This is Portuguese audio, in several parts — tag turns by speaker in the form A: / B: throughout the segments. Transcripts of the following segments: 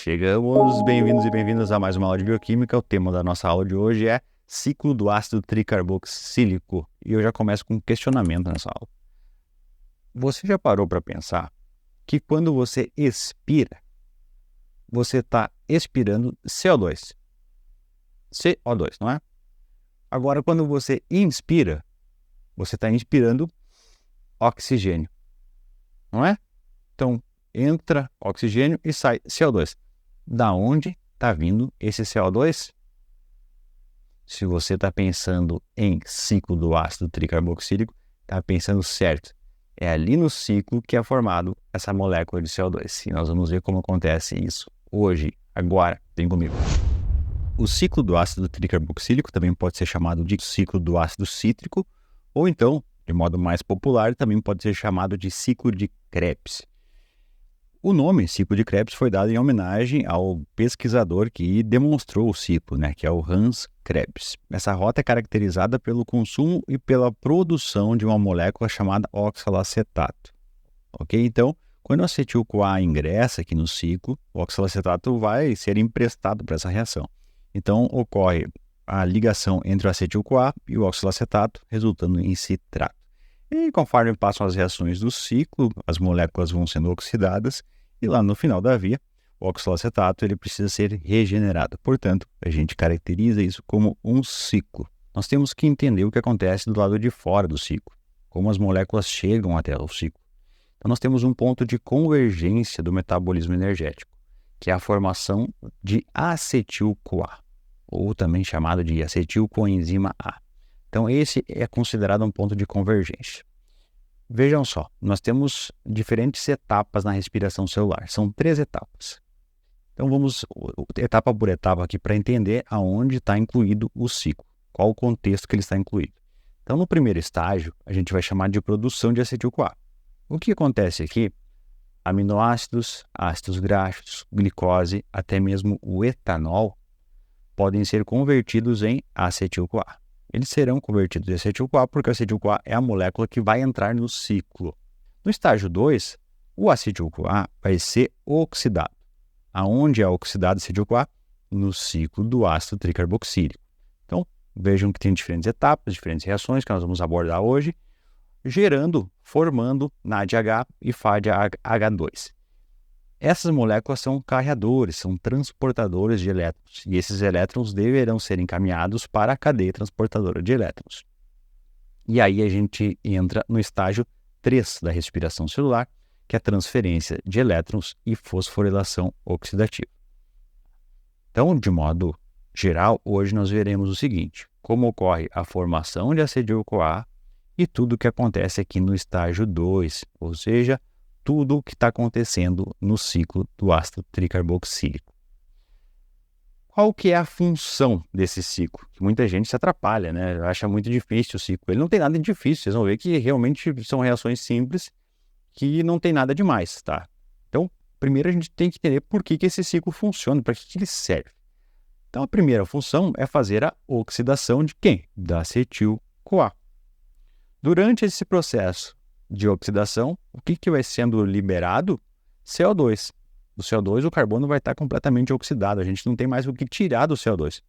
A: Chegamos, bem-vindos e bem-vindas a mais uma aula de bioquímica. O tema da nossa aula de hoje é ciclo do ácido tricarboxílico. E eu já começo com um questionamento nessa aula. Você já parou para pensar que quando você expira, você está expirando CO2? CO2, não é? Agora, quando você inspira, você está inspirando oxigênio, não é? Então, entra oxigênio e sai CO2. Da onde está vindo esse CO2? Se você está pensando em ciclo do ácido tricarboxílico, está pensando certo. É ali no ciclo que é formado essa molécula de CO2. E nós vamos ver como acontece isso hoje, agora. Vem comigo. O ciclo do ácido tricarboxílico também pode ser chamado de ciclo do ácido cítrico, ou então, de modo mais popular, também pode ser chamado de ciclo de Krebs. O nome ciclo de Krebs foi dado em homenagem ao pesquisador que demonstrou o ciclo, que é o Hans Krebs. Essa rota é caracterizada pelo consumo e pela produção de uma molécula chamada oxalacetato. Ok? Então, quando o acetil-CoA ingressa aqui no ciclo, o oxalacetato vai ser emprestado para essa reação. Então, ocorre a ligação entre o acetil-CoA e o oxalacetato, resultando em citrato. E conforme passam as reações do ciclo, as moléculas vão sendo oxidadas e lá no final da via, o oxalacetato ele precisa ser regenerado. Portanto, a gente caracteriza isso como um ciclo. Nós temos que entender o que acontece do lado de fora do ciclo, como as moléculas chegam até o ciclo. Então, nós temos um ponto de convergência do metabolismo energético, que é a formação de acetil-CoA, ou também chamado de acetil-coenzima A. Então, esse é considerado um ponto de convergência. Vejam só, nós temos diferentes etapas na respiração celular. São 3 etapas. Então, vamos etapa por etapa aqui para entender aonde está incluído o ciclo, qual o contexto que ele está incluído. Então, no primeiro estágio, a gente vai chamar de produção de acetil-CoA. O que acontece aqui? Aminoácidos, ácidos graxos, glicose, até mesmo o etanol, podem ser convertidos em acetil-CoA. Eles serão convertidos em acetil-CoA porque o acetil-CoA é a molécula que vai entrar no ciclo. No estágio 2, o acetil-CoA vai ser oxidado. Aonde é oxidado o acetil-CoA? No ciclo do ácido tricarboxílico. Então, vejam que tem diferentes etapas, diferentes reações que nós vamos abordar hoje, formando NADH e FADH2. Essas moléculas são carreadores, são transportadores de elétrons, e esses elétrons deverão ser encaminhados para a cadeia transportadora de elétrons. E aí a gente entra no estágio 3 da respiração celular, que é a transferência de elétrons e fosforilação oxidativa. Então, de modo geral, hoje nós veremos o seguinte: como ocorre a formação de acetil-CoA e tudo o que acontece aqui no estágio 2, ou seja, tudo o que está acontecendo no ciclo do ácido tricarboxílico. Qual que é a função desse ciclo? Que muita gente se atrapalha, acha muito difícil o ciclo. Ele não tem nada de difícil, vocês vão ver que realmente são reações simples que não tem nada demais, tá? Então, primeiro a gente tem que entender por que esse ciclo funciona, para que ele serve. Então, a primeira função é fazer a oxidação de quem? Da acetil-CoA. Durante esse processo de oxidação, o que vai sendo liberado? CO2. O CO2, o carbono vai estar completamente oxidado, a gente não tem mais o que tirar do CO2.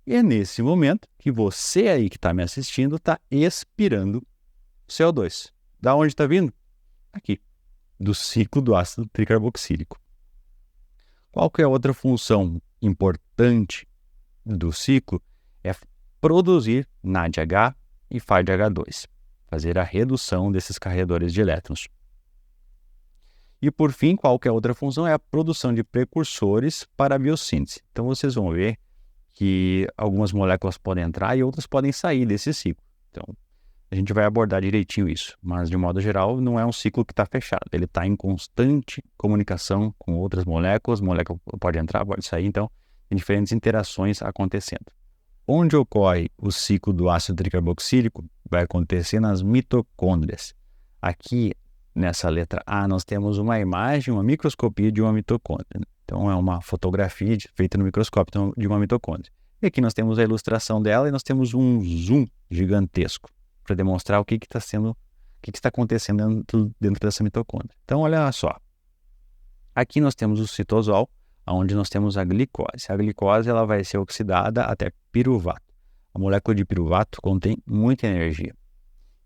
A: E é nesse momento que você aí que está me assistindo está expirando CO2. Da onde está vindo? Aqui, do ciclo do ácido tricarboxílico. Qual que é a outra função importante do ciclo? É produzir NADH e FADH2. Fazer a redução desses carregadores de elétrons. E por fim, qual que é a outra função? É a produção de precursores para a biossíntese. Então vocês vão ver que algumas moléculas podem entrar e outras podem sair desse ciclo. Então a gente vai abordar direitinho isso, mas de modo geral não é um ciclo que está fechado, ele está em constante comunicação com outras moléculas, molécula pode entrar, pode sair, então tem diferentes interações acontecendo. Onde ocorre o ciclo do ácido tricarboxílico? Vai acontecer nas mitocôndrias. Aqui, nessa letra A, nós temos uma imagem, uma microscopia de uma mitocôndria. Então, é uma fotografia feita no microscópio de uma mitocôndria. E aqui nós temos a ilustração dela e nós temos um zoom gigantesco para demonstrar o que está acontecendo dentro dessa mitocôndria. Então, olha só. Aqui nós temos o citosol, onde nós temos a glicose. A glicose ela vai ser oxidada até piruvato. A molécula de piruvato contém muita energia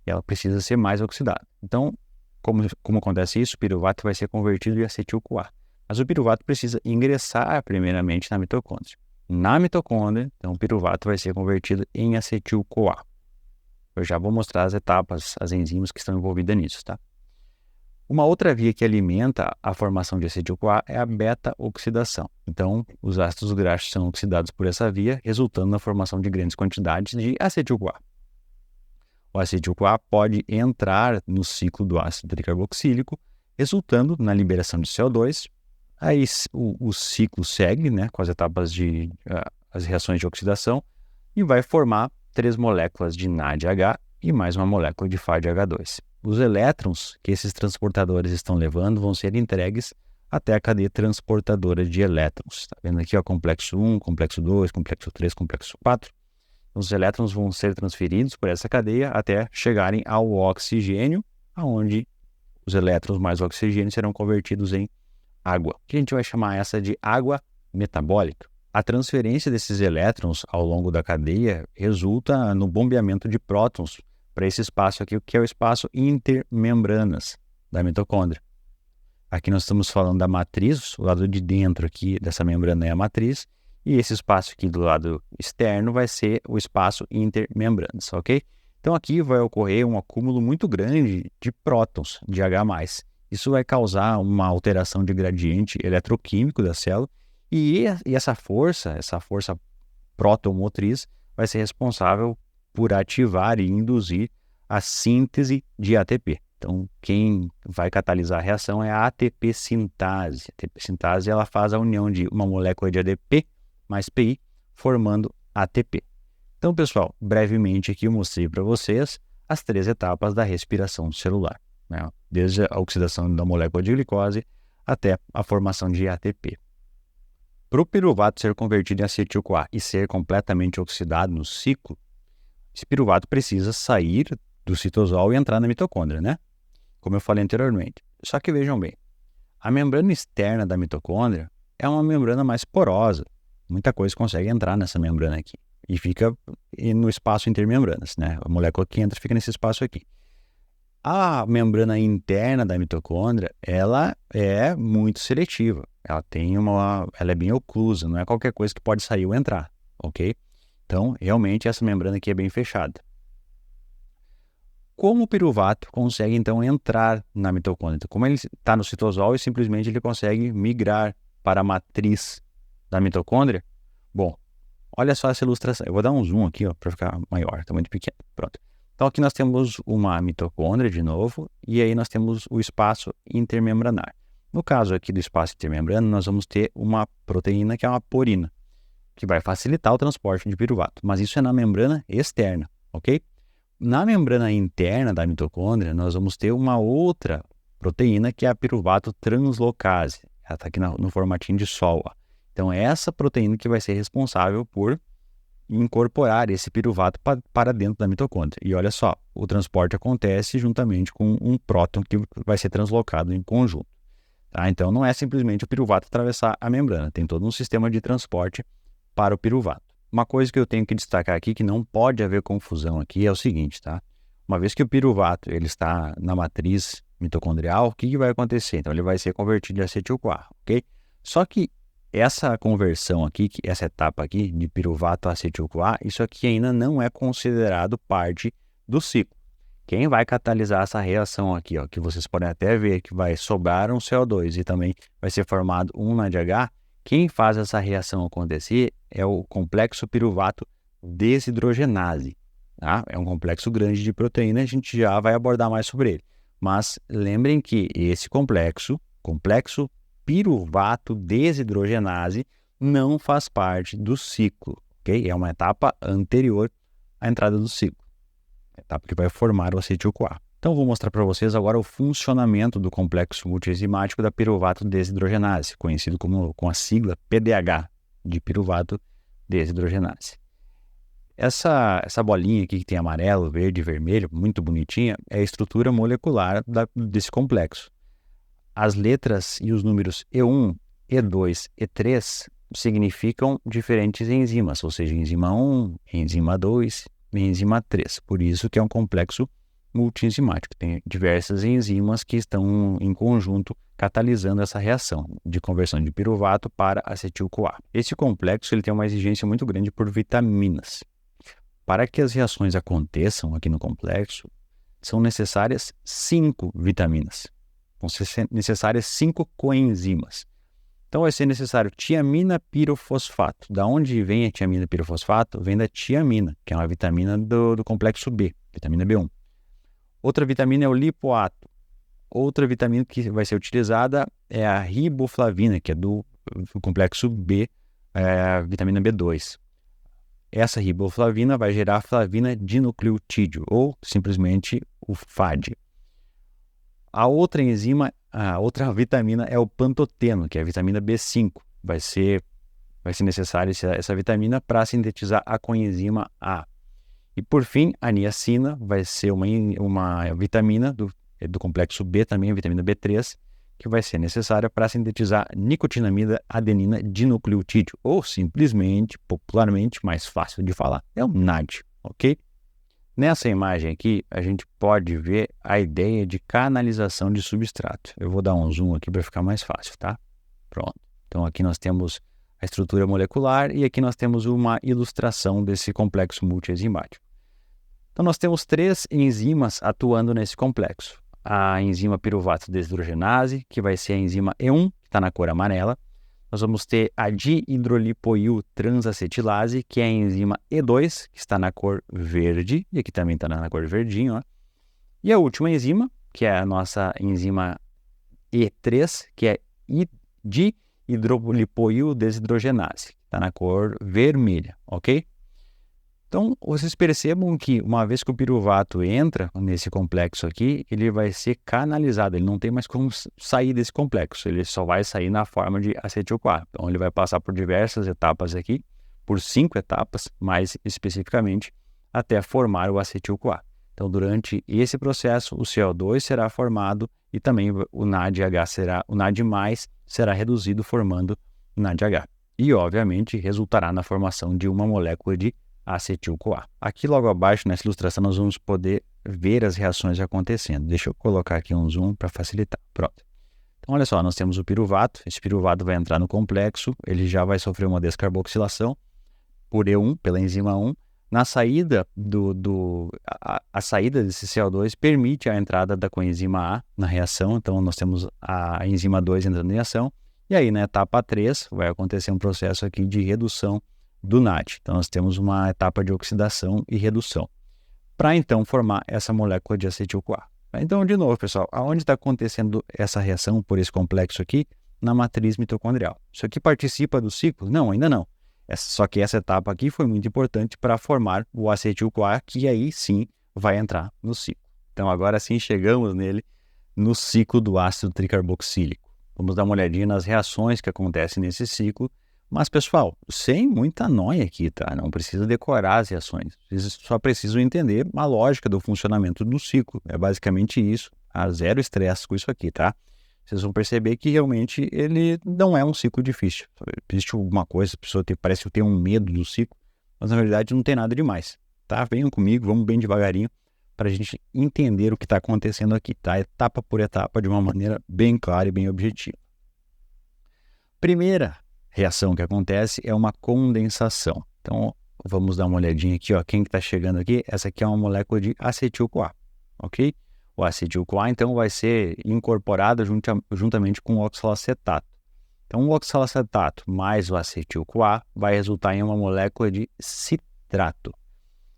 A: e ela precisa ser mais oxidada. Então, como acontece isso? O piruvato vai ser convertido em acetil-CoA. Mas o piruvato precisa ingressar primeiramente na mitocôndria. Na mitocôndria, então, o piruvato vai ser convertido em acetil-CoA. Eu já vou mostrar as etapas, as enzimas que estão envolvidas nisso, tá? Uma outra via que alimenta a formação de acetil-CoA é a beta-oxidação. Então, os ácidos graxos são oxidados por essa via, resultando na formação de grandes quantidades de acetil-CoA. O acetil-CoA pode entrar no ciclo do ácido tricarboxílico, resultando na liberação de CO2. Aí o ciclo segue, né, com as etapas as reações de oxidação e vai formar 3 moléculas de NADH e mais uma molécula de FADH2. Os elétrons que esses transportadores estão levando vão ser entregues até a cadeia transportadora de elétrons. Está vendo aqui o complexo 1, complexo 2, complexo 3, complexo 4. Os elétrons vão ser transferidos por essa cadeia até chegarem ao oxigênio, onde os elétrons mais oxigênio serão convertidos em água, que a gente vai chamar essa de água metabólica. A transferência desses elétrons ao longo da cadeia resulta no bombeamento de prótons para esse espaço aqui, que é o espaço intermembranas da mitocôndria. Aqui nós estamos falando da matriz, o lado de dentro aqui dessa membrana é a matriz, e esse espaço aqui do lado externo vai ser o espaço intermembranas, ok? Então aqui vai ocorrer um acúmulo muito grande de prótons, de H+. Isso vai causar uma alteração de gradiente eletroquímico da célula, e essa força protomotriz vai ser responsável por ativar e induzir a síntese de ATP. Então, quem vai catalisar a reação é a ATP sintase. A ATP sintase ela faz a união de uma molécula de ADP mais PI, formando ATP. Então, pessoal, brevemente aqui eu mostrei para vocês as 3 etapas da respiração celular, né? Desde a oxidação da molécula de glicose até a formação de ATP. Para o piruvato ser convertido em acetil-CoA e ser completamente oxidado no ciclo, esse piruvato precisa sair do citosol e entrar na mitocôndria, né? Como eu falei anteriormente. Só que vejam bem, a membrana externa da mitocôndria é uma membrana mais porosa. Muita coisa consegue entrar nessa membrana aqui e fica no espaço intermembranas, né? A molécula que entra fica nesse espaço aqui. A membrana interna da mitocôndria, ela é muito seletiva. Ela é bem oclusa, não é qualquer coisa que pode sair ou entrar, ok? Então, realmente, essa membrana aqui é bem fechada. Como o piruvato consegue, então, entrar na mitocôndria? Então, como ele está no citosol e simplesmente ele consegue migrar para a matriz da mitocôndria? Bom, olha só essa ilustração. Eu vou dar um zoom aqui para ficar maior, está muito pequeno. Pronto. Então, aqui nós temos uma mitocôndria de novo, e aí nós temos o espaço intermembranar. No caso aqui do espaço intermembrana, nós vamos ter uma proteína que é uma porina, que vai facilitar o transporte de piruvato, mas isso é na membrana externa, ok? Na membrana interna da mitocôndria, nós vamos ter uma outra proteína que é a piruvato translocase. Ela está aqui no formatinho de sol. Ó. Então, é essa proteína que vai ser responsável por incorporar esse piruvato para dentro da mitocôndria. E olha só, o transporte acontece juntamente com um próton que vai ser translocado em conjunto. Tá? Então, não é simplesmente o piruvato atravessar a membrana, tem todo um sistema de transporte para o piruvato. Uma coisa que eu tenho que destacar aqui, que não pode haver confusão aqui, é o seguinte, tá? Uma vez que o piruvato ele está na matriz mitocondrial, o que vai acontecer? Então, ele vai ser convertido em acetil-CoA, ok? Só que essa conversão aqui, essa etapa aqui de piruvato a acetil-CoA, isso aqui ainda não é considerado parte do ciclo. Quem vai catalisar essa reação aqui, ó, que vocês podem até ver que vai sobrar um CO2 e também vai ser formado um NADH, quem faz essa reação acontecer é o complexo piruvato desidrogenase. Tá? É um complexo grande de proteína, a gente já vai abordar mais sobre ele. Mas lembrem que esse complexo piruvato desidrogenase, não faz parte do ciclo, ok? É uma etapa anterior à entrada do ciclo, a etapa que vai formar o acetil-CoA. Então, vou mostrar para vocês agora o funcionamento do complexo multienzimático da piruvato desidrogenase, conhecido com a sigla PDH, de piruvato desidrogenase. Essa bolinha aqui que tem amarelo, verde e vermelho, muito bonitinha, é a estrutura molecular desse complexo. As letras e os números E1 E2, E3 significam diferentes enzimas, ou seja, enzima 1, enzima 2 e enzima 3. Por isso que é um complexo multienzimático. Tem diversas enzimas que estão em conjunto catalisando essa reação de conversão de piruvato para acetil-CoA. Esse complexo ele tem uma exigência muito grande por vitaminas. Para que as reações aconteçam aqui no complexo, são necessárias 5 vitaminas. Vão ser necessárias 5 coenzimas. Então vai ser necessário tiamina pirofosfato. Da onde vem a tiamina pirofosfato? Vem da tiamina, que é uma vitamina do complexo B, vitamina B1. Outra vitamina é o lipoato. Outra vitamina que vai ser utilizada é a riboflavina, que é do complexo B, a vitamina B2. Essa riboflavina vai gerar a flavina dinucleotídeo, ou simplesmente o FAD. A outra enzima, a outra vitamina é o pantoteno, que é a vitamina B5. Vai ser necessária essa vitamina para sintetizar a coenzima A. E por fim, a niacina vai ser uma vitamina do complexo B também, a vitamina B3, que vai ser necessária para sintetizar nicotinamida adenina dinucleotídeo, ou simplesmente, popularmente, mais fácil de falar, é o NAD, ok? Nessa imagem aqui, a gente pode ver a ideia de canalização de substrato. Eu vou dar um zoom aqui para ficar mais fácil, tá? Pronto. Então aqui nós temos a estrutura molecular e aqui nós temos uma ilustração desse complexo multienzimático. Então nós temos 3 enzimas atuando nesse complexo. A enzima piruvato deshidrogenase, que vai ser a enzima E1, que está na cor amarela. Nós vamos ter a dihidrolipoil transacetilase, que é a enzima E2, que está na cor verde, e aqui também está na cor verdinho, ó. E a última enzima, que é a nossa enzima E3, que é dihidrolipoil desidrogenase, que está na cor vermelha, ok? Então, vocês percebam que uma vez que o piruvato entra nesse complexo aqui, ele vai ser canalizado, ele não tem mais como sair desse complexo, ele só vai sair na forma de acetil-CoA. Então, ele vai passar por diversas etapas aqui, por 5 etapas, mais especificamente, até formar o acetil-CoA. Então, durante esse processo, o CO2 será formado e também o NADH o NAD+ será reduzido, formando NADH. E, obviamente, resultará na formação de uma molécula de acetil-CoA. Aqui logo abaixo, nessa ilustração, nós vamos poder ver as reações acontecendo. Deixa eu colocar aqui um zoom para facilitar. Pronto. Então, olha só, nós temos o piruvato. Esse piruvato vai entrar no complexo, ele já vai sofrer uma descarboxilação por E1, pela enzima 1. Na saída, a saída desse CO2 permite a entrada da coenzima A na reação. Então, nós temos a enzima 2 entrando em ação. E aí, na etapa 3, vai acontecer um processo aqui de redução do NAD. Então, nós temos uma etapa de oxidação e redução, para então formar essa molécula de acetil-CoA. Então, de novo, pessoal, aonde está acontecendo essa reação por esse complexo aqui? Na matriz mitocondrial. Isso aqui participa do ciclo? Não, ainda não. Só que essa etapa aqui foi muito importante para formar o acetil-CoA, que aí sim vai entrar no ciclo. Então, agora sim chegamos nele, no ciclo do ácido tricarboxílico. Vamos dar uma olhadinha nas reações que acontecem nesse ciclo. Mas, pessoal, sem muita noia aqui, tá? Não precisa decorar as reações. Vocês só precisam entender a lógica do funcionamento do ciclo. É basicamente isso. Há zero estresse com isso aqui, tá? Vocês vão perceber que realmente ele não é um ciclo difícil. Existe alguma coisa, a pessoa parece que tem um medo do ciclo, mas na verdade não tem nada demais, tá? Venham comigo, vamos bem devagarinho para a gente entender o que está acontecendo aqui, tá? Etapa por etapa, de uma maneira bem clara e bem objetiva. Primeira reação que acontece é uma condensação. Então, vamos dar uma olhadinha aqui, ó. Quem que está chegando aqui? Essa aqui é uma molécula de acetil-CoA, ok? O acetil-CoA, então, vai ser incorporado juntamente com o oxalacetato. Então, o oxalacetato mais o acetil-CoA vai resultar em uma molécula de citrato.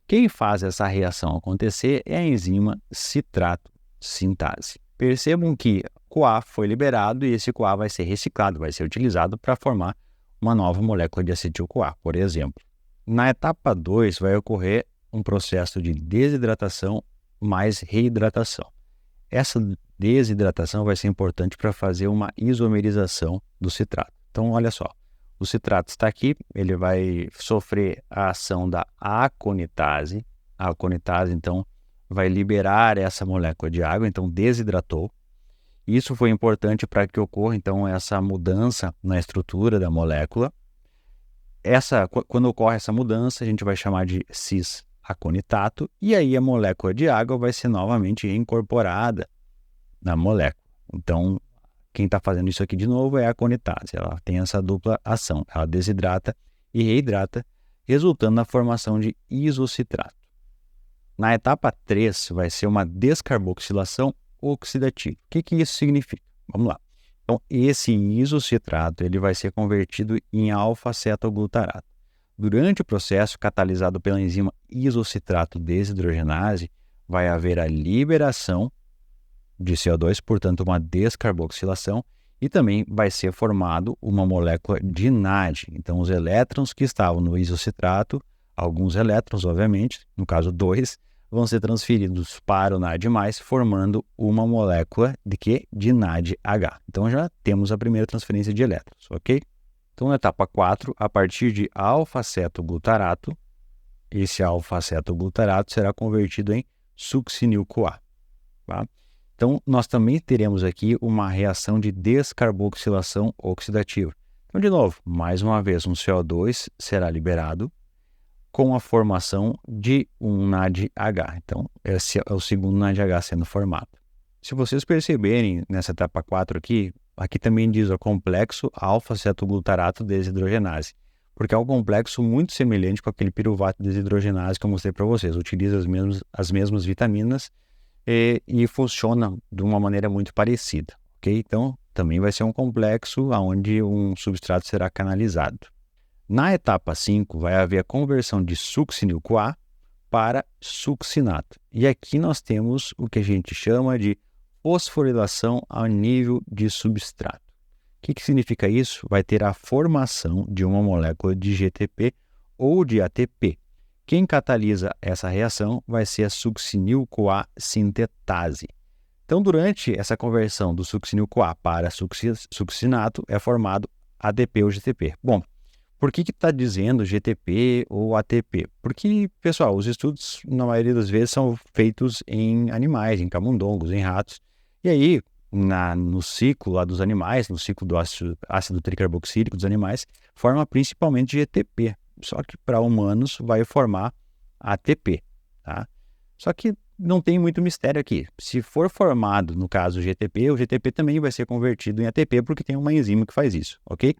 A: Quem faz essa reação acontecer é a enzima citrato sintase. Percebam que CoA foi liberado e esse CoA vai ser reciclado, vai ser utilizado para formar uma nova molécula de acetil-CoA, por exemplo. Na etapa 2 vai ocorrer um processo de desidratação mais reidratação. Essa desidratação vai ser importante para fazer uma isomerização do citrato. Então, olha só, o citrato está aqui, ele vai sofrer a ação da aconitase. A aconitase, então, vai liberar essa molécula de água, então desidratou. Isso foi importante para que ocorra, então, essa mudança na estrutura da molécula. Quando ocorre essa mudança, a gente vai chamar de cis-aconitato, e aí a molécula de água vai ser novamente incorporada na molécula. Então, quem está fazendo isso aqui de novo é a aconitase. Ela tem essa dupla ação. Ela desidrata e reidrata, resultando na formação de isocitrato. Na etapa 3, vai ser uma descarboxilação oxidativa. O que isso significa? Vamos lá. Então, esse isocitrato ele vai ser convertido em alfa-cetoglutarato. Durante o processo catalisado pela enzima isocitrato desidrogenase, vai haver a liberação de CO2, portanto, uma descarboxilação, e também vai ser formado uma molécula de NAD. Então, os elétrons que estavam no isocitrato, alguns elétrons, obviamente, no caso 2, vão ser transferidos para o NAD+, formando uma molécula de quê? De NADH. Então, já temos a primeira transferência de elétrons, ok? Então, na etapa 4, a partir de alfa-cetoglutarato, esse alfa-cetoglutarato será convertido em succinil-CoA. Tá? Então, nós também teremos aqui uma reação de descarboxilação oxidativa. Então, de novo, mais uma vez, um CO2 será liberado com a formação de um NADH. Então, esse é o segundo NADH sendo formado. Se vocês perceberem nessa etapa 4 aqui também diz o complexo alfa-cetoglutarato desidrogenase, porque é um complexo muito semelhante com aquele piruvato desidrogenase que eu mostrei para vocês. Utiliza as mesmas vitaminas e funciona de uma maneira muito parecida, ok? Então, também vai ser um complexo onde um substrato será canalizado. Na etapa 5, vai haver a conversão de succinil-CoA para succinato. E aqui nós temos o que a gente chama de fosforilação ao nível de substrato. O que significa isso? Vai ter a formação de uma molécula de GTP ou de ATP. Quem catalisa essa reação vai ser a succinil-CoA sintetase. Então, durante essa conversão do succinil-CoA para succinato, é formado ADP ou GTP. Bom, por que está dizendo GTP ou ATP? Porque, pessoal, os estudos, na maioria das vezes, são feitos em animais, em camundongos, em ratos. E aí, no ciclo lá dos animais, no ciclo do ácido tricarboxílico dos animais, forma principalmente GTP. Só que para humanos vai formar ATP, tá? Só que não tem muito mistério aqui. Se for formado, no caso, GTP, o GTP também vai ser convertido em ATP porque tem uma enzima que faz isso, ok?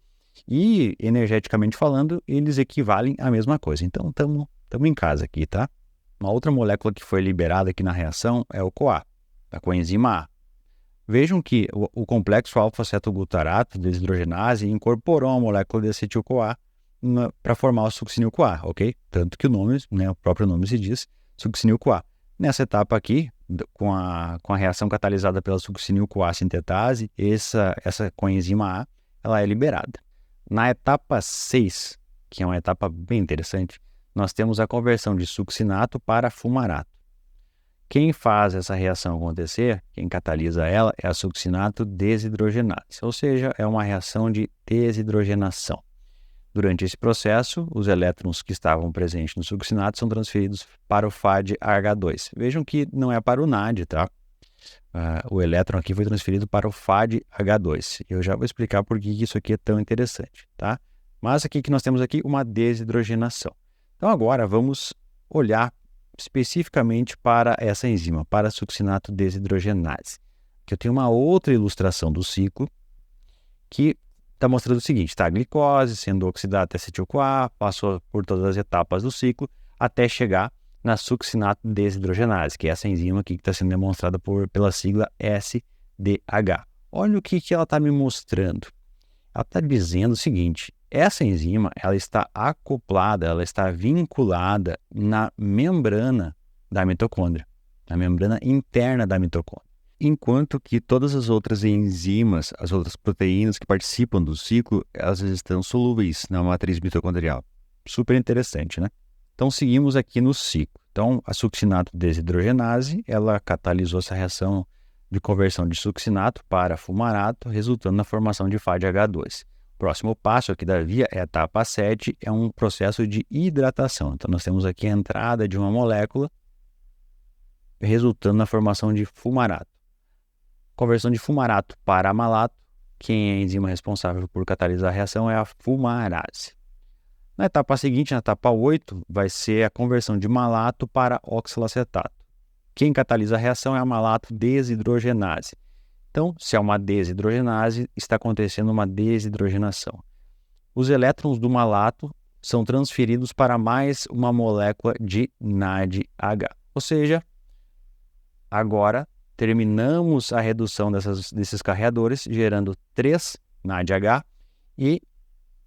A: E, energeticamente falando, eles equivalem à mesma coisa. Então, estamos em casa aqui, tá? Uma outra molécula que foi liberada aqui na reação é o CoA, da coenzima A. Vejam que o complexo alfa-cetoglutarato desidrogenase incorporou a molécula de acetil-CoA para formar o succinil-CoA, ok? Tanto que o nome, o próprio nome se diz succinil-CoA. Nessa etapa aqui, com a reação catalisada pela succinil-CoA sintetase, essa coenzima A, ela é liberada. Na etapa 6, que é uma etapa bem interessante, nós temos a conversão de succinato para fumarato. Quem faz essa reação acontecer, quem catalisa ela, é a succinato desidrogenase, ou seja, é uma reação de desidrogenação. Durante esse processo, os elétrons que estavam presentes no succinato são transferidos para o FAD-H2. Vejam que não é para o NAD, tá? O elétron aqui foi transferido para o FAD-H2. Eu já vou explicar por que isso aqui é tão interessante, tá? Mas aqui que nós temos aqui uma desidrogenação. Então agora vamos olhar especificamente para essa enzima, para a succinato desidrogenase. Que eu tenho uma outra ilustração do ciclo que está mostrando o seguinte, tá? A glicose sendo oxidada até acetil-CoA, passou por todas as etapas do ciclo até chegar na succinato desidrogenase, que é essa enzima aqui que está sendo demonstrada pela sigla SDH. Olha o que ela está me mostrando. Ela está dizendo o seguinte, essa enzima ela está acoplada, ela está vinculada na membrana da mitocôndria, na membrana interna da mitocôndria. Enquanto que todas as outras enzimas, as outras proteínas que participam do ciclo, elas estão solúveis na matriz mitocondrial. Super interessante, né? Então, seguimos aqui no ciclo. Então, a succinato desidrogenase, ela catalisou essa reação de conversão de succinato para fumarato, resultando na formação de FAD-H2. O próximo passo aqui da via é a etapa 7, é um processo de hidratação. Então, nós temos aqui a entrada de uma molécula, resultando na formação de fumarato. Conversão de fumarato para amalato. Quem é a enzima responsável por catalisar a reação é a fumarase. Na etapa seguinte, na etapa 8, vai ser a conversão de malato para oxalacetato. Quem catalisa a reação é a malato desidrogenase. Então, se é uma desidrogenase, está acontecendo uma desidrogenação. Os elétrons do malato são transferidos para mais uma molécula de NADH. Ou seja, agora terminamos a redução desses carreadores, gerando 3 NADH e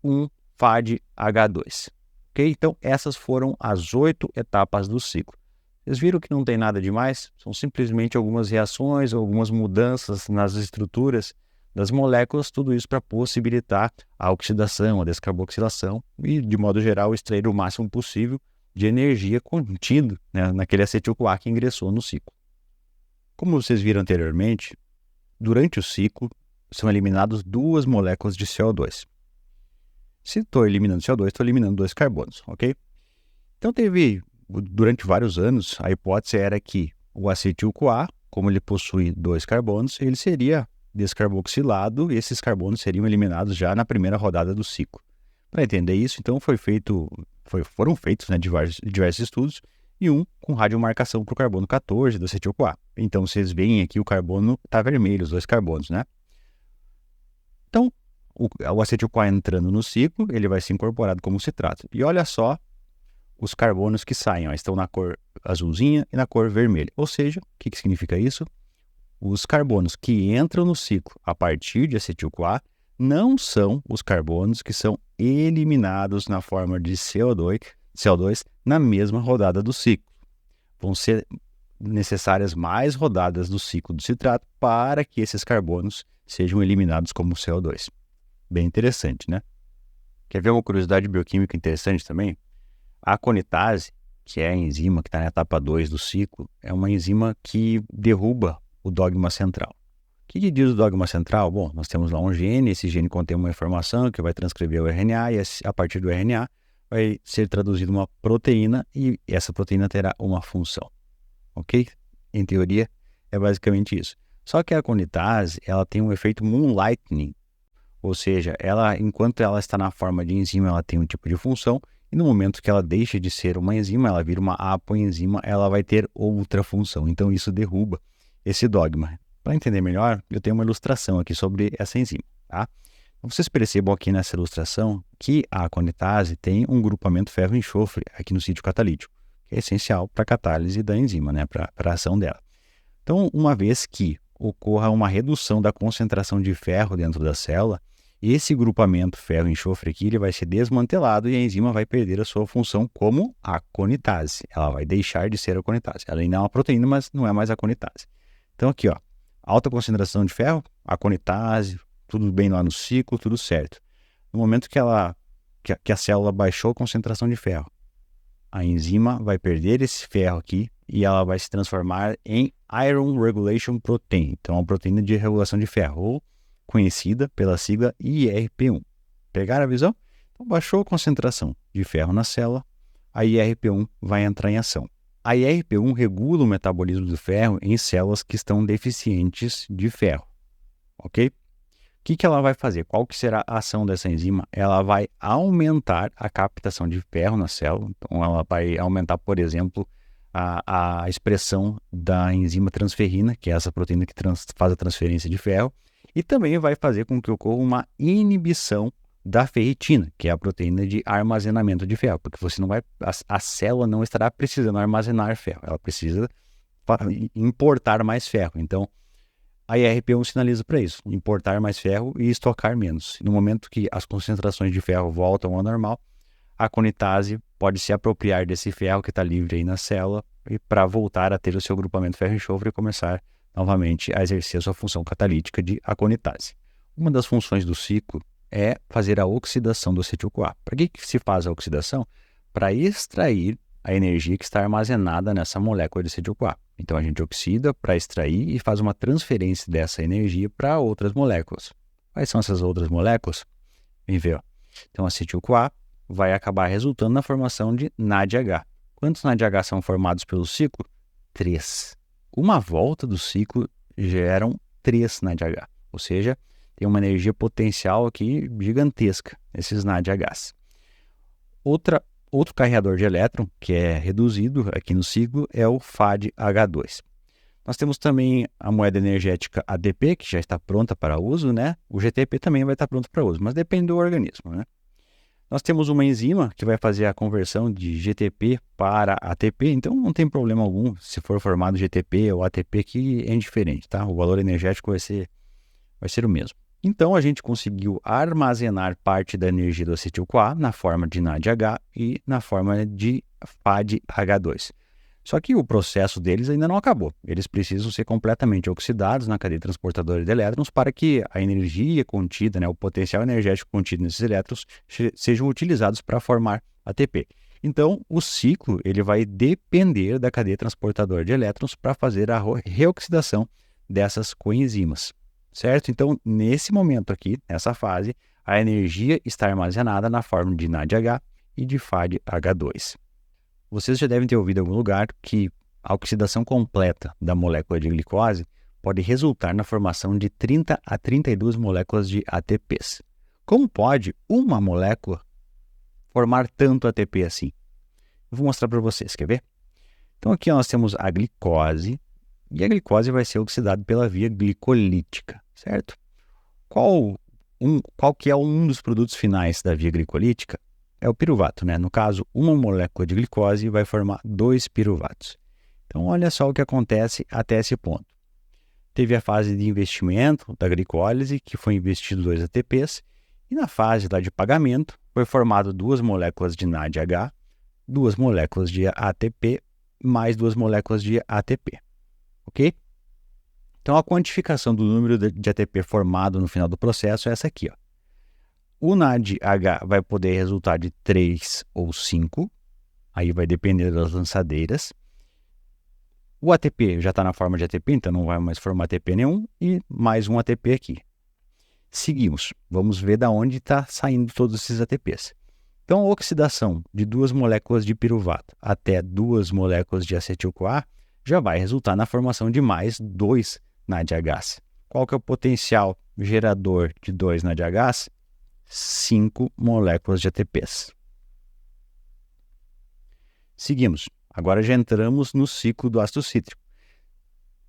A: 1 FADH2. Ok? Então, essas foram as 8 etapas do ciclo. Vocês viram que não tem nada demais? São simplesmente algumas reações, algumas mudanças nas estruturas das moléculas, tudo isso para possibilitar a oxidação, a descarboxilação e, de modo geral, extrair o máximo possível de energia contido, né, naquele acetil-CoA que ingressou no ciclo. Como vocês viram anteriormente, durante o ciclo são eliminadas 2 moléculas de CO2. Se estou eliminando CO2, estou eliminando 2 carbonos, ok? Então durante vários anos, a hipótese era que o acetil-CoA, como ele possui 2 carbonos, ele seria descarboxilado e esses carbonos seriam eliminados já na primeira rodada do ciclo. Para entender isso, então foram feitos, né, diversos estudos, e um com radiomarcação para o carbono 14 do acetil-CoA. Então, vocês veem aqui o carbono está vermelho, os 2 carbonos, né? Então, o acetil-CoA entrando no ciclo, ele vai ser incorporado como citrato. E olha só os carbonos que saem, ó, estão na cor azulzinha e na cor vermelha. Ou seja, o que significa isso? Os carbonos que entram no ciclo a partir de acetil-CoA não são os carbonos que são eliminados na forma de CO2 na mesma rodada do ciclo. Vão ser necessárias mais rodadas do ciclo do citrato para que esses carbonos sejam eliminados como CO2. Bem interessante, né? Quer ver uma curiosidade bioquímica interessante também? A aconitase, que é a enzima que está na etapa 2 do ciclo, é uma enzima que derruba o dogma central. O que diz o dogma central? Bom, nós temos lá um gene, esse gene contém uma informação que vai transcrever o RNA e a partir do RNA vai ser traduzida uma proteína e essa proteína terá uma função. Ok? Em teoria, é basicamente isso. Só que a aconitase, ela tem um efeito moonlightning, ou seja, enquanto ela está na forma de enzima, ela tem um tipo de função e no momento que ela deixa de ser uma enzima, ela vira uma apoenzima, ela vai ter outra função. Então, isso derruba esse dogma. Para entender melhor, eu tenho uma ilustração aqui sobre essa enzima, tá? Então, vocês percebam aqui nessa ilustração que a aconitase tem um grupamento ferro-enxofre aqui no sítio catalítico, que é essencial para a catálise da enzima, né, para a ação dela. Então, uma vez que ocorra uma redução da concentração de ferro dentro da célula, esse grupamento ferro-enxofre aqui ele vai ser desmantelado e a enzima vai perder a sua função como aconitase. Ela vai deixar de ser aconitase. Ela ainda é uma proteína, mas não é mais aconitase. Então aqui, ó, alta concentração de ferro, aconitase, tudo bem lá no ciclo, tudo certo. No momento que a célula baixou a concentração de ferro, a enzima vai perder esse ferro aqui e ela vai se transformar em Iron Regulation Protein. Então, é uma proteína de regulação de ferro, ou conhecida pela sigla IRP1. Pegaram a visão? Então, baixou a concentração de ferro na célula, a IRP1 vai entrar em ação. A IRP1 regula o metabolismo do ferro em células que estão deficientes de ferro. Ok? O que ela vai fazer? Qual que será a ação dessa enzima? Ela vai aumentar a captação de ferro na célula. Então, ela vai aumentar, por exemplo, a expressão da enzima transferrina, que é essa proteína que faz a transferência de ferro, e também vai fazer com que ocorra uma inibição da ferritina, que é a proteína de armazenamento de ferro, porque a célula não estará precisando armazenar ferro, ela precisa importar mais ferro. Então, a IRP1 sinaliza para isso, importar mais ferro e estocar menos. No momento que as concentrações de ferro voltam ao normal, a aconitase pode se apropriar desse ferro que está livre aí na célula e para voltar a ter o seu grupamento ferro-enxofre e começar novamente a exercer a sua função catalítica de aconitase. Uma das funções do ciclo é fazer a oxidação do acetil-CoA. Para que se faz a oxidação? Para extrair a energia que está armazenada nessa molécula de acetil-CoA. Então a gente oxida para extrair e faz uma transferência dessa energia para outras moléculas. Quais são essas outras moléculas? Vem ver, ó. Então acetil-CoA vai acabar resultando na formação de NADH. Quantos NADH são formados pelo ciclo? 3. Uma volta do ciclo geram 3 NADH, ou seja, tem uma energia potencial aqui gigantesca, esses NADHs. Outro carreador de elétron, que é reduzido aqui no ciclo, é o FADH2. Nós temos também a moeda energética ADP, que já está pronta para uso, né? O GTP também vai estar pronto para uso, mas depende do organismo, né? Nós temos uma enzima que vai fazer a conversão de GTP para ATP, então não tem problema algum se for formado GTP ou ATP, que é indiferente, tá? O valor energético vai ser o mesmo. Então, a gente conseguiu armazenar parte da energia do acetil-CoA na forma de NADH e na forma de FADH2. Só que o processo deles ainda não acabou. Eles precisam ser completamente oxidados na cadeia transportadora de elétrons para que a energia contida, né, o potencial energético contido nesses elétrons, sejam utilizados para formar ATP. Então, o ciclo ele vai depender da cadeia transportadora de elétrons para fazer a reoxidação dessas coenzimas. Certo? Então, nesse momento aqui, nessa fase, a energia está armazenada na forma de NADH e de FADH2. Vocês já devem ter ouvido em algum lugar que a oxidação completa da molécula de glicose pode resultar na formação de 30 a 32 moléculas de ATPs. Como pode uma molécula formar tanto ATP assim? Eu vou mostrar para vocês, quer ver? Então, aqui nós temos a glicose, e a glicose vai ser oxidada pela via glicolítica, certo? Qual que é um dos produtos finais da via glicolítica? É o piruvato, né? No caso, uma molécula de glicose vai formar 2 piruvatos. Então, olha só o que acontece até esse ponto. Teve a fase de investimento da glicólise, que foi investido 2 ATPs, e na fase lá de pagamento, foi formado 2 moléculas de NADH, 2 moléculas de ATP, mais 2 moléculas de ATP. Ok? Então, a quantificação do número de ATP formado no final do processo é essa aqui, ó. O NADH vai poder resultar de 3 ou 5, aí vai depender das lançadeiras. O ATP já está na forma de ATP, então não vai mais formar ATP nenhum, e mais um ATP aqui. Seguimos, vamos ver de onde está saindo todos esses ATPs. Então, a oxidação de 2 moléculas de piruvato até 2 moléculas de acetil-CoA já vai resultar na formação de mais 2 NADHs. Qual que é o potencial gerador de 2 NADHs? 5 moléculas de ATPs. Seguimos. Agora já entramos no ciclo do ácido cítrico.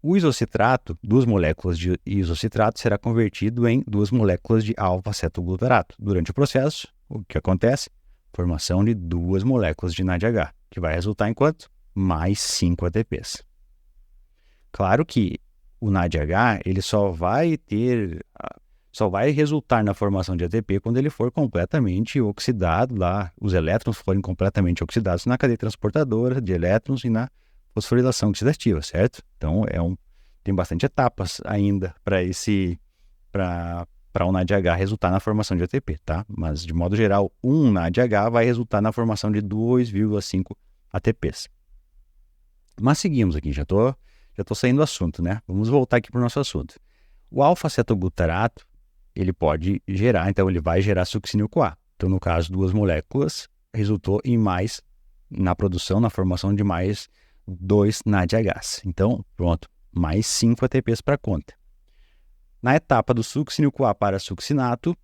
A: O isocitrato, 2 moléculas de isocitrato, será convertido em 2 moléculas de alfa-cetoglutarato. Durante o processo, o que acontece? Formação de 2 moléculas de NADH, que vai resultar em quanto? Mais 5 ATPs. Claro que o NADH ele só vai resultar na formação de ATP quando ele for completamente oxidado lá, os elétrons forem completamente oxidados na cadeia transportadora de elétrons e na fosforilação oxidativa, certo? Então, tem bastante etapas ainda para o NADH resultar na formação de ATP, tá? Mas, de modo geral, um NADH vai resultar na formação de 2,5 ATPs. Mas seguimos aqui, já tô saindo do assunto, né? Vamos voltar aqui para o nosso assunto. O alfa-cetoglutarato, ele pode gerar, então ele vai gerar succinil-CoA. Então, no caso, 2 moléculas resultou em mais, na formação de mais 2 NADHs. Então, pronto, mais 5 ATPs para conta. Na etapa do succinil-CoA para succinato,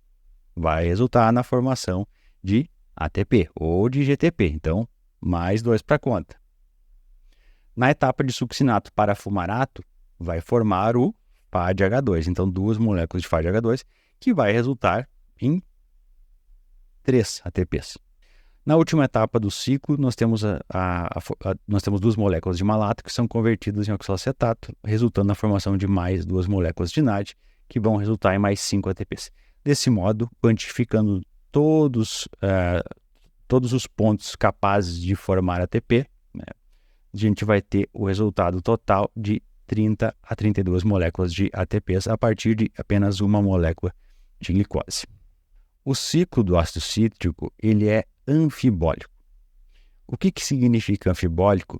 A: vai resultar na formação de ATP ou de GTP. Então, mais 2 para conta. Na etapa de succinato para fumarato, vai formar o FADH2. Então, 2 moléculas de FADH2, que vai resultar em 3 ATPs. Na última etapa do ciclo, nós temos, nós temos 2 moléculas de malato que são convertidas em oxalacetato, resultando na formação de mais 2 moléculas de NAD, que vão resultar em mais 5 ATPs. Desse modo, quantificando todos os pontos capazes de formar ATP, né, a gente vai ter o resultado total de 30 a 32 moléculas de ATPs a partir de apenas uma molécula de glicose. O ciclo do ácido cítrico ele é anfibólico. O que significa anfibólico?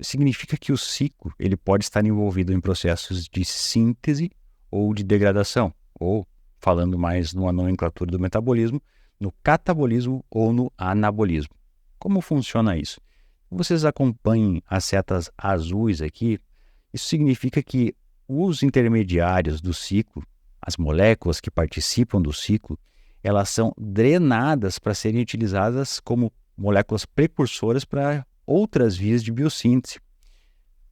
A: Significa que o ciclo ele pode estar envolvido em processos de síntese ou de degradação, ou, falando mais numa nomenclatura do metabolismo, no catabolismo ou no anabolismo. Como funciona isso? Vocês acompanhem as setas azuis aqui. Isso significa que os intermediários do ciclo, as moléculas que participam do ciclo, elas são drenadas para serem utilizadas como moléculas precursoras para outras vias de biossíntese.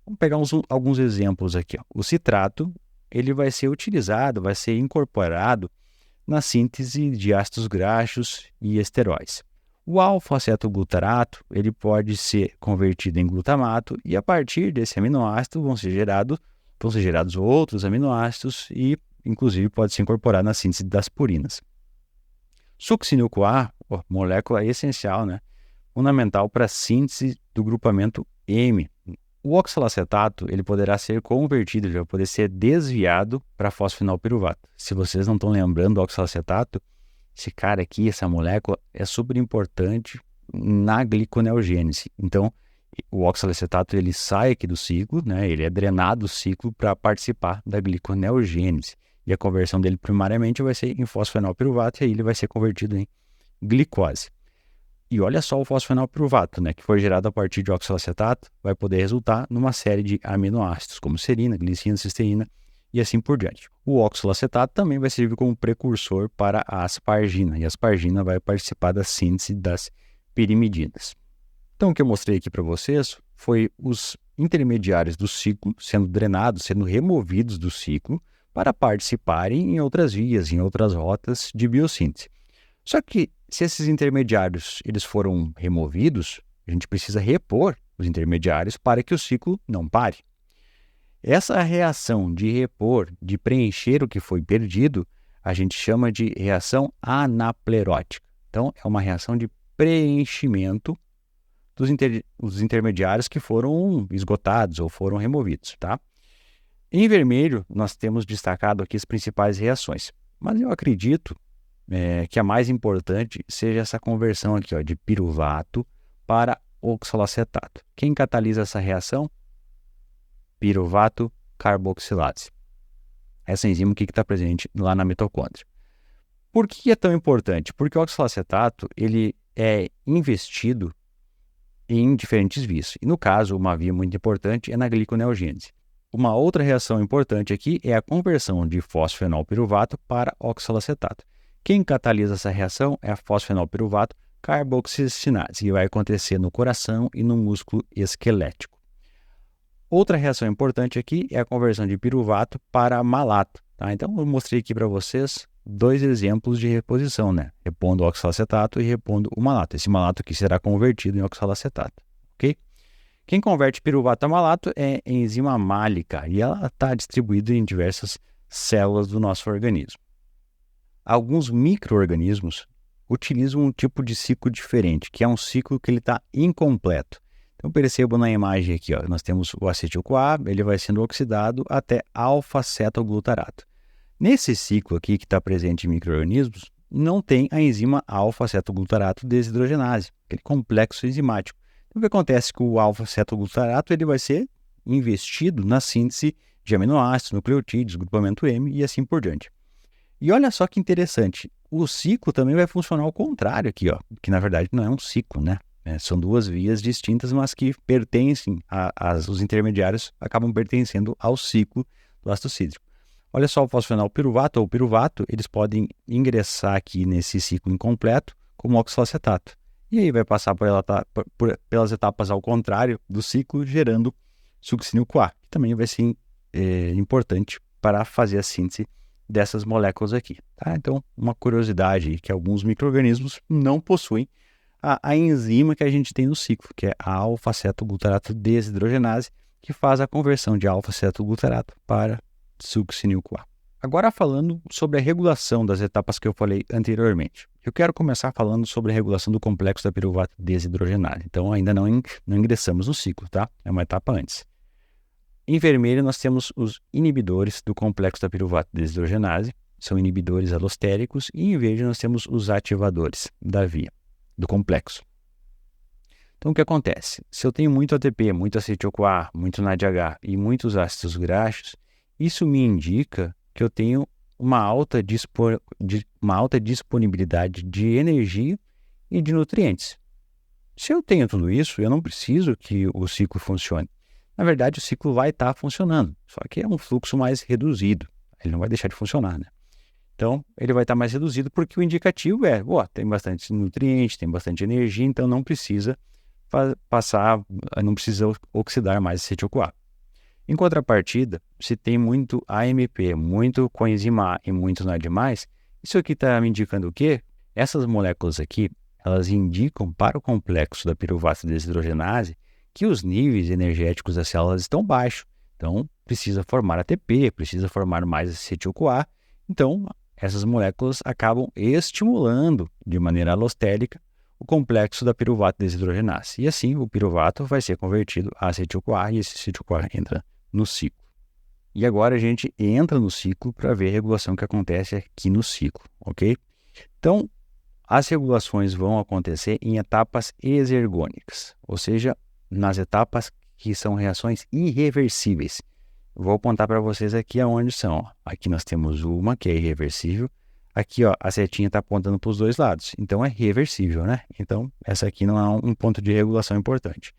A: Vamos pegar alguns exemplos aqui. O citrato, ele vai ser utilizado, vai ser incorporado na síntese de ácidos graxos e esteróis. O alfa-acetoglutarato, ele pode ser convertido em glutamato e a partir desse aminoácido vão ser gerados outros aminoácidos e, inclusive, pode ser incorporado na síntese das purinas. Succinil-CoA, molécula essencial, né? Fundamental para a síntese do grupamento M. O oxalacetato ele poderá ser convertido, ele vai poder ser desviado para fosfenolpiruvato. Se vocês não estão lembrando do oxalacetato, esse cara aqui, essa molécula, é super importante na gliconeogênese. Então, o oxalacetato ele sai aqui do ciclo, né? Ele é drenado do ciclo para participar da gliconeogênese. E a conversão dele primariamente vai ser em fosfenolpiruvato e aí ele vai ser convertido em glicose. E olha só o fosfenolpiruvato, né, que foi gerado a partir de oxalacetato, vai poder resultar numa série de aminoácidos, como serina, glicina, cisteína e assim por diante. O oxalacetato também vai servir como precursor para a aspargina, e a aspargina vai participar da síntese das pirimidinas. Então, o que eu mostrei aqui para vocês foi os intermediários do ciclo sendo drenados, sendo removidos do ciclo para participarem em outras vias, em outras rotas de biossíntese. Só que, se esses intermediários eles foram removidos, a gente precisa repor os intermediários para que o ciclo não pare. Essa reação de repor, de preencher o que foi perdido, a gente chama de reação anaplerótica. Então, é uma reação de preenchimento dos intermediários que foram esgotados ou foram removidos, tá? Em vermelho, nós temos destacado aqui as principais reações, mas eu acredito que a mais importante seja essa conversão aqui, ó, de piruvato para oxalacetato. Quem catalisa essa reação? Piruvato carboxilase. Essa enzima que está presente lá na mitocôndria. Por que é tão importante? Porque o oxalacetato ele é investido em diferentes vias. E no caso, uma via muito importante é na gliconeogênese. Uma outra reação importante aqui é a conversão de fosfenolpiruvato para oxalacetato. Quem catalisa essa reação é a fosfenolpiruvato carboxicinase, que vai acontecer no coração e no músculo esquelético. Outra reação importante aqui é a conversão de piruvato para malato. Tá? Então, eu mostrei aqui para vocês dois exemplos de reposição, né? Repondo o oxalacetato e repondo o malato. Esse malato aqui será convertido em oxalacetato, ok? Quem converte piruvato a malato é a enzima málica e ela está distribuída em diversas células do nosso organismo. Alguns micro-organismos utilizam um tipo de ciclo diferente, que é um ciclo que ele está incompleto. Então, percebo na imagem aqui, ó, nós temos o acetil-CoA, ele vai sendo oxidado até alfa-cetoglutarato. Nesse ciclo aqui que está presente em micro-organismos, não tem a enzima alfa-cetoglutarato desidrogenase, aquele complexo enzimático. Então, o que acontece com o alfa-cetoglutarato? Ele vai ser investido na síntese de aminoácidos, nucleotídeos, grupamento M e assim por diante. E olha só que interessante, o ciclo também vai funcionar ao contrário aqui, ó, que na verdade não é um ciclo, né? São duas vias distintas, mas que pertencem, os intermediários acabam pertencendo ao ciclo do ácido cítrico. Olha só o fosfenolpiruvato ou piruvato, eles podem ingressar aqui nesse ciclo incompleto como oxalacetato. E aí vai passar pelas etapas ao contrário do ciclo, gerando succinil-CoA, que também vai ser importante para fazer a síntese dessas moléculas aqui. Tá? Então, uma curiosidade que alguns micro-organismos não possuem a enzima que a gente tem no ciclo, que é a alfa-cetoglutarato desidrogenase, que faz a conversão de alfa-cetoglutarato para succinil-CoA. Agora falando sobre a regulação das etapas que eu falei anteriormente. Eu quero começar falando sobre a regulação do complexo da piruvato desidrogenase. Então ainda não ingressamos no ciclo, tá? É uma etapa antes. Em vermelho nós temos os inibidores do complexo da piruvato desidrogenase, são inibidores alostéricos, e em verde nós temos os ativadores da via, do complexo. Então o que acontece? Se eu tenho muito ATP, muito acetil-CoA, muito NADH e muitos ácidos graxos, isso me indica que eu tenho uma alta disponibilidade de energia e de nutrientes. Se eu tenho tudo isso, eu não preciso que o ciclo funcione. na verdade o ciclo vai estar funcionando, só que é um fluxo mais reduzido, ele não vai deixar de funcionar, né? Então, ele vai estar mais reduzido porque o indicativo tem bastante nutriente, tem bastante energia, então não precisa não precisa oxidar mais esse acetil-CoA. Em contrapartida, se tem muito AMP, muito coenzima A e muito NAD+, isso aqui está me indicando o quê? Essas moléculas aqui, elas indicam para o complexo da piruvato desidrogenase que os níveis energéticos das células estão baixos. Então, precisa formar ATP, precisa formar mais acetil-CoA. Então, essas moléculas acabam estimulando de maneira alostérica o complexo da piruvato desidrogenase. E assim, o piruvato vai ser convertido a acetil-CoA e esse acetil-CoA entra no ciclo. E agora a gente entra no ciclo para ver a regulação que acontece aqui no ciclo, ok? Então, as regulações vão acontecer em etapas exergônicas, ou seja, nas etapas que são reações irreversíveis. Vou apontar para vocês aqui aonde são. Ó. Aqui nós temos uma que é irreversível. Aqui ó, a setinha está apontando para os dois lados. Então é reversível, né? Então essa aqui não é um ponto de regulação importante.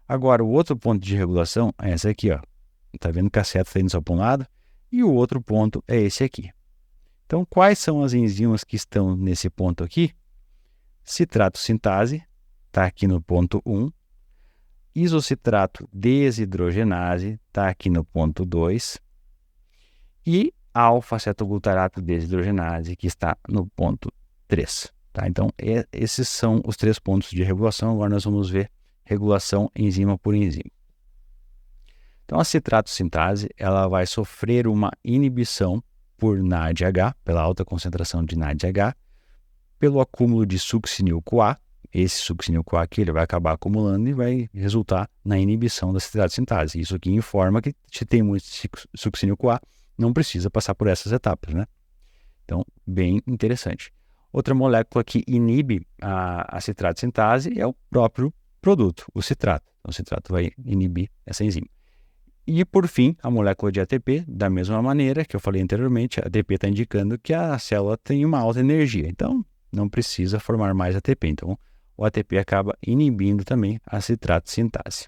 A: Agora o outro ponto de regulação é essa aqui. Está vendo que a seta está indo só para um lado? E o outro ponto é esse aqui. Então quais são as enzimas que estão nesse ponto aqui? Citrato sintase está aqui no ponto 1. Isocitrato desidrogenase está aqui no ponto 2 e alfa-cetoglutarato desidrogenase que está no ponto 3. Tá? Então, esses são os 3 pontos de regulação. Agora nós vamos ver regulação enzima por enzima. Então, a citrato sintase ela vai sofrer uma inibição por NADH, pela alta concentração de NADH, pelo acúmulo de succinil-CoA. Esse succinil-CoA aqui ele vai acabar acumulando e vai resultar na inibição da citrato sintase. Isso aqui informa que se tem muito succinil-CoA, não precisa passar por essas etapas, né? Então, bem interessante. Outra molécula que inibe a citrato sintase é o próprio produto, o citrato. Então, o citrato vai inibir essa enzima. E, por fim, a molécula de ATP, da mesma maneira que eu falei anteriormente, a ATP está indicando que a célula tem uma alta energia. Então, não precisa formar mais ATP. Então, o ATP acaba inibindo também a citrato sintase.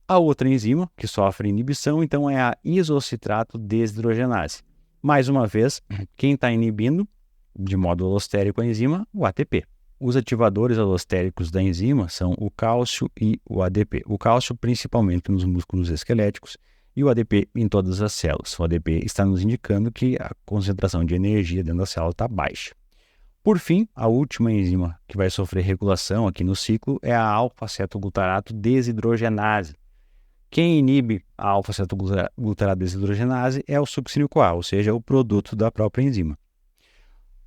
A: A outra enzima que sofre inibição, então, é a isocitrato desidrogenase. Mais uma vez, quem está inibindo, de modo alostérico a enzima, o ATP. Os ativadores alostéricos da enzima são o cálcio e o ADP. O cálcio principalmente nos músculos esqueléticos e o ADP em todas as células. O ADP está nos indicando que a concentração de energia dentro da célula está baixa. Por fim, a última enzima que vai sofrer regulação aqui no ciclo é a alfa-cetoglutarato desidrogenase. Quem inibe a alfa-cetoglutarato desidrogenase é o succinil-CoA, ou seja, o produto da própria enzima.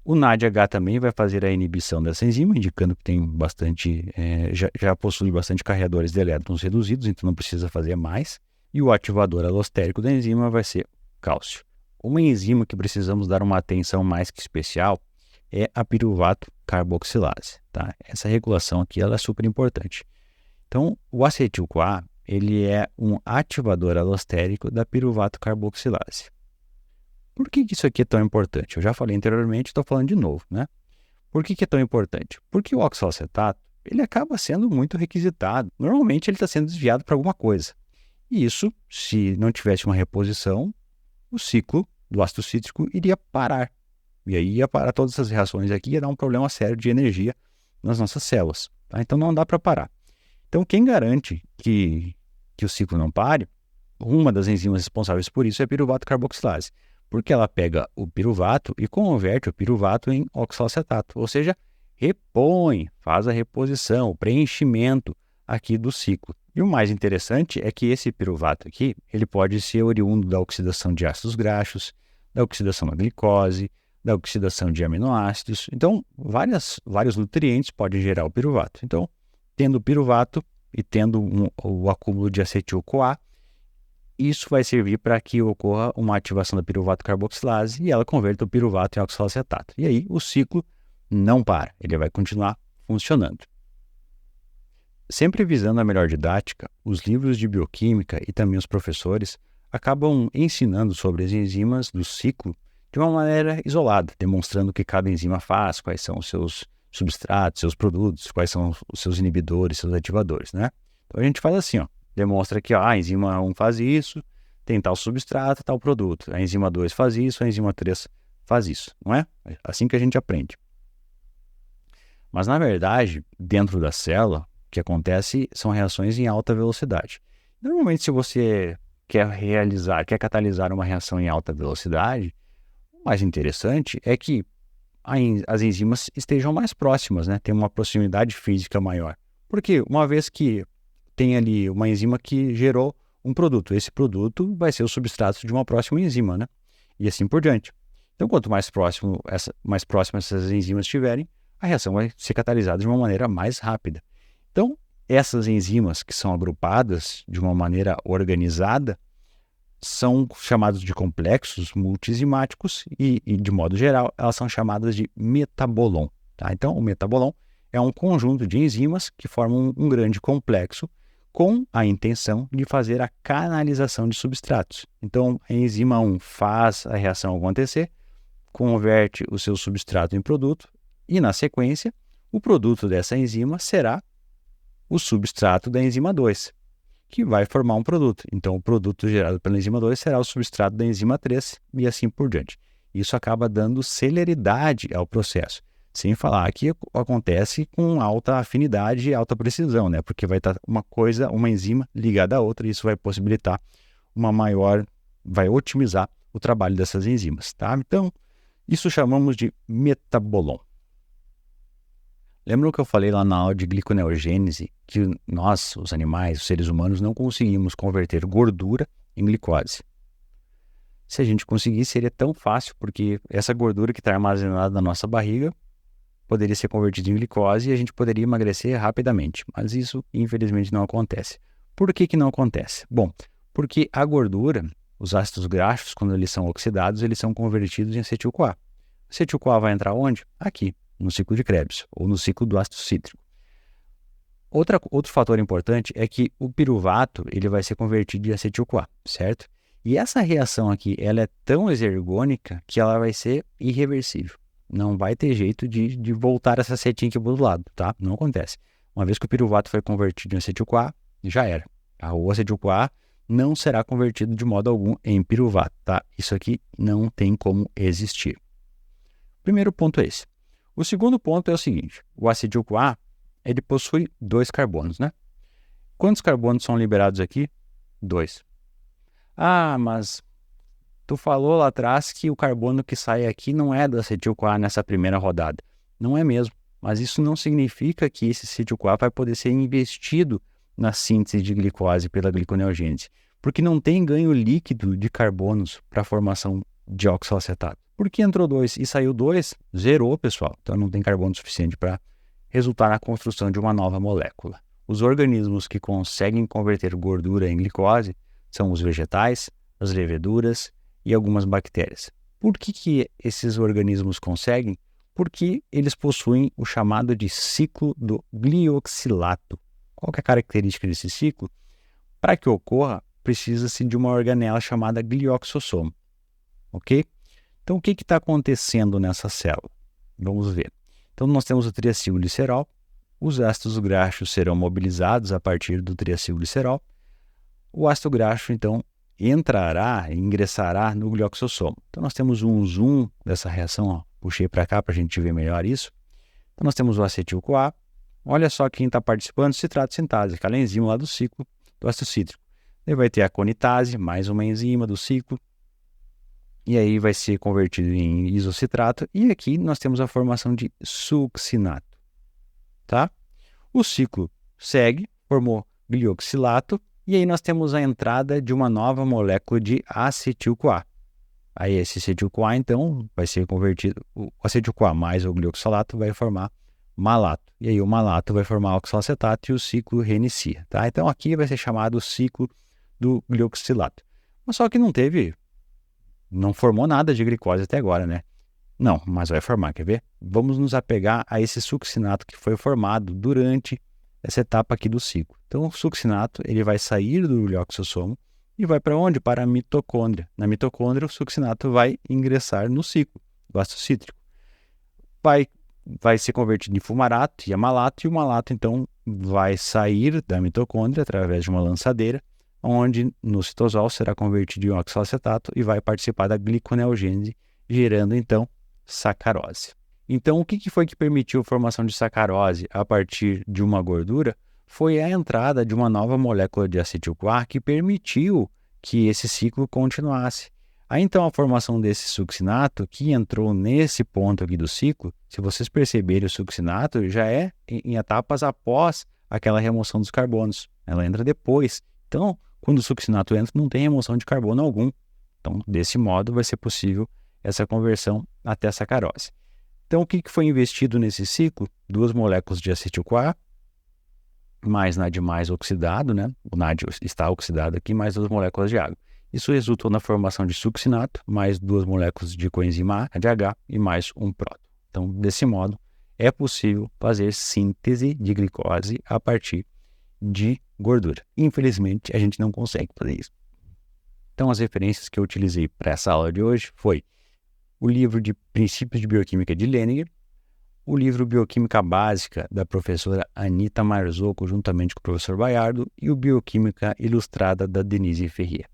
A: O NADH também vai fazer a inibição dessa enzima, indicando que tem bastante, já possui bastante carreadores de elétrons reduzidos, então não precisa fazer mais. E o ativador alostérico da enzima vai ser cálcio. Uma enzima que precisamos dar uma atenção mais que especial é a piruvato carboxilase. Tá? Essa regulação aqui ela é super importante. Então, o acetil-CoA ele é um ativador alostérico da piruvato carboxilase. Por que isso aqui é tão importante? Eu já falei anteriormente, estou falando de novo, né? Por que é tão importante? Porque o oxalacetato ele acaba sendo muito requisitado. Normalmente ele está sendo desviado para alguma coisa. E isso, se não tivesse uma reposição, o ciclo do ácido cítrico iria parar. E aí ia parar todas essas reações aqui e ia dar um problema sério de energia nas nossas células. Tá? Então não dá para parar. Então quem garante que o ciclo não pare, uma das enzimas responsáveis por isso é a piruvato carboxilase. Porque ela pega o piruvato e converte o piruvato em oxalacetato, ou seja, repõe, faz a reposição, o preenchimento aqui do ciclo. E o mais interessante é que esse piruvato aqui, ele pode ser oriundo da oxidação de ácidos graxos, da oxidação da glicose, da oxidação de aminoácidos. Então, vários nutrientes podem gerar o piruvato. Então, tendo o piruvato e tendo o acúmulo de acetil-CoA, isso vai servir para que ocorra uma ativação da piruvato carboxilase e ela converta o piruvato em oxalacetato. E aí o ciclo não para, ele vai continuar funcionando. Sempre visando a melhor didática, os livros de bioquímica e também os professores acabam ensinando sobre as enzimas do ciclo de uma maneira isolada, demonstrando o que cada enzima faz, quais são os seus substratos, seus produtos, quais são os seus inibidores, seus ativadores, né? Então a gente faz assim, ó. demonstra que a enzima 1 faz isso, tem tal substrato, tal produto. A enzima 2 faz isso, a enzima 3 faz isso, não é? É assim que a gente aprende. Mas, na verdade, dentro da célula, o que acontece são reações em alta velocidade. Normalmente, se você quer catalisar uma reação em alta velocidade, o mais interessante é que as enzimas estejam mais próximas, né? Tem uma proximidade física maior. Porque uma vez que tem ali uma enzima que gerou um produto, esse produto vai ser o substrato de uma próxima enzima, né? E assim por diante. Então, quanto mais próximas essas enzimas estiverem, a reação vai ser catalisada de uma maneira mais rápida. Então, essas enzimas que são agrupadas de uma maneira organizada são chamados de complexos multienzimáticos e, de modo geral, elas são chamadas de metabolon. Tá? Então, o metabolon é um conjunto de enzimas que formam um grande complexo com a intenção de fazer a canalização de substratos. Então, a enzima 1 faz a reação acontecer, converte o seu substrato em produto e, na sequência, o produto dessa enzima será o substrato da enzima 2, que vai formar um produto. Então, o produto gerado pela enzima 2 será o substrato da enzima 3 e assim por diante. Isso acaba dando celeridade ao processo. Sem falar que acontece com alta afinidade e alta precisão, né? Porque vai estar uma enzima ligada à outra e isso vai possibilitar vai otimizar o trabalho dessas enzimas, tá? Então, isso chamamos de metabolon. Lembram que eu falei lá na aula de gliconeogênese que nós, os animais, os seres humanos, não conseguimos converter gordura em glicose? Se a gente conseguisse, seria tão fácil, porque essa gordura que está armazenada na nossa barriga poderia ser convertida em glicose e a gente poderia emagrecer rapidamente. Mas isso, infelizmente, não acontece. Por que não acontece? Bom, porque a gordura, os ácidos graxos, quando eles são oxidados, eles são convertidos em acetil-CoA. O acetil-CoA vai entrar onde? Aqui, no ciclo de Krebs, ou no ciclo do ácido cítrico. Outro fator importante é que o piruvato ele vai ser convertido em acetil-CoA, certo? E essa reação aqui, ela é tão exergônica que ela vai ser irreversível. Não vai ter jeito de voltar essa setinha aqui do lado, tá? Não acontece. Uma vez que o piruvato foi convertido em acetil-CoA, já era. O acetil-CoA não será convertido de modo algum em piruvato, tá? Isso aqui não tem como existir. Primeiro ponto é esse. O segundo ponto é o seguinte, o acetil-CoA, ele possui 2 carbonos, né? Quantos carbonos são liberados aqui? 2. Ah, mas tu falou lá atrás que o carbono que sai aqui não é do acetil-CoA nessa primeira rodada. Não é mesmo, mas isso não significa que esse acetil-CoA vai poder ser investido na síntese de glicose pela gliconeogênese, porque não tem ganho líquido de carbonos para a formação de oxalacetato. Porque entrou 2 e saiu 2, zerou, pessoal. Então não tem carbono suficiente para resultar na construção de uma nova molécula. Os organismos que conseguem converter gordura em glicose são os vegetais, as leveduras e algumas bactérias. Por que esses organismos conseguem? Porque eles possuem o chamado de ciclo do glioxilato. Qual que é a característica desse ciclo? Para que ocorra, precisa-se de uma organela chamada glioxossomo. Ok? Então, o que está acontecendo nessa célula? Vamos ver. Então, nós temos o triacilglicerol. Os ácidos graxos serão mobilizados a partir do triacilglicerol. O ácido graxo, então, ingressará no glioxossomo. Então, nós temos um zoom dessa reação. Ó. Puxei para cá para a gente ver melhor isso. Então, nós temos o acetil-CoA. Olha só quem está participando, citrato sintase, aquela enzima lá do ciclo do ácido cítrico. Ele vai ter a conitase, mais uma enzima do ciclo. E aí vai ser convertido em isocitrato. E aqui nós temos a formação de succinato. Tá? O ciclo segue, formou glioxilato. E aí nós temos a entrada de uma nova molécula de acetil-CoA. Aí esse acetil-CoA, então, vai ser convertido. O acetil-CoA mais o glioxalato vai formar malato. E aí o malato vai formar oxalacetato e o ciclo reinicia. Tá? Então aqui vai ser chamado ciclo do glioxilato. Mas só que não formou nada de glicose até agora, né? Não, mas vai formar, quer ver? Vamos nos apegar a esse succinato que foi formado durante essa etapa aqui do ciclo. Então, o succinato ele vai sair do glioxossomo e vai para onde? Para a mitocôndria. Na mitocôndria, o succinato vai ingressar no ciclo do ácido cítrico. Vai ser convertido em fumarato e amalato, e o malato, então, vai sair da mitocôndria através de uma lançadeira, onde no citosol será convertido em oxalacetato e vai participar da gliconeogênese, gerando então sacarose. Então, o que foi que permitiu a formação de sacarose a partir de uma gordura? Foi a entrada de uma nova molécula de acetil-CoA que permitiu que esse ciclo continuasse. Aí, então, a formação desse succinato, que entrou nesse ponto aqui do ciclo, se vocês perceberem, o succinato já é em etapas após aquela remoção dos carbonos. Ela entra depois. Então, quando o succinato entra, não tem remoção de carbono algum. Então, desse modo, vai ser possível essa conversão até a sacarose. Então, o que foi investido nesse ciclo? 2 moléculas de acetil-CoA, mais NAD+ oxidado, né? O NAD está oxidado aqui, mais 2 moléculas de água. Isso resultou na formação de succinato, mais 2 moléculas de coenzima ADH e mais um próton. Então, desse modo, é possível fazer síntese de glicose a partir de gordura. Infelizmente, a gente não consegue fazer isso. Então, as referências que eu utilizei para essa aula de hoje foi o livro de Princípios de Bioquímica de Leninger, o livro Bioquímica Básica da professora Anita Marzocco, juntamente com o professor Baiardo, e o Bioquímica Ilustrada da Denise Ferrier.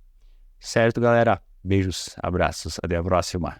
A: Certo, galera? Beijos, abraços, até a próxima.